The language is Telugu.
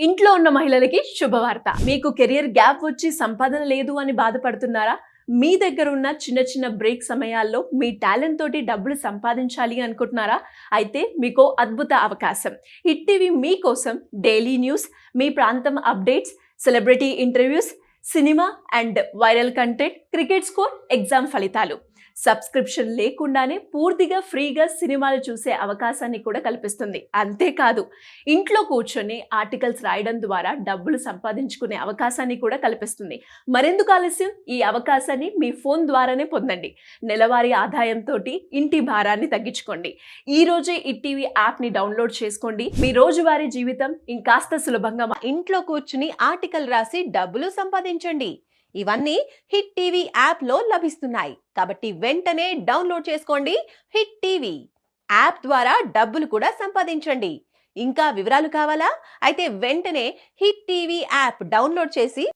ఇంట్లో ఉన్న మహిళలకి శుభవార్త. మీకు కెరియర్ గ్యాప్ వచ్చి సంపాదన లేదు అని బాధపడుతున్నారా? మీ దగ్గర ఉన్న చిన్న చిన్న బ్రేక్ సమయాల్లో మీ టాలెంట్ తోటి డబ్బులు సంపాదించాలి అనుకుంటున్నారా? అయితే మీకో అద్భుత అవకాశం. హిట్ టీవీ మీకోసం డైలీ న్యూస్, మీ ప్రాంతం updates, celebrity interviews, cinema and viral content, cricket score, exam ఫలితాలు. సబ్స్క్రిప్షన్ లేకుండానే పూర్తిగా ఫ్రీగా సినిమాలు చూసే అవకాశాన్ని కూడా కల్పిస్తుంది. అంతేకాదు, ఇంట్లో కూర్చొని ఆర్టికల్స్ రాయడం ద్వారా డబ్బులు సంపాదించుకునే అవకాశాన్ని కూడా కల్పిస్తుంది. మరెందుకు ఆలస్యం? ఈ అవకాశాన్ని మీ ఫోన్ ద్వారానే పొందండి. నెలవారీ ఆదాయంతో ఇంటి భారాన్ని తగ్గించుకోండి. ఈ రోజే ఈ టీవీ యాప్ని డౌన్లోడ్ చేసుకోండి. మీ రోజువారీ జీవితం ఇంకాస్త సులభంగా ఇంట్లో కూర్చుని ఆర్టికల్ రాసి డబ్బులు సంపాదించండి. ఇవన్నీ హిట్ టీవీ యాప్ లో లభిస్తున్నాయి. కాబట్టి వెంటనే డౌన్లోడ్ చేసుకోండి హిట్ టీవీ యాప్ ద్వారా డబ్బులు కూడా సంపాదించండి. ఇంకా వివరాలు కావాలా? అయితే వెంటనే హిట్ టీవీ యాప్ డౌన్లోడ్ చేసి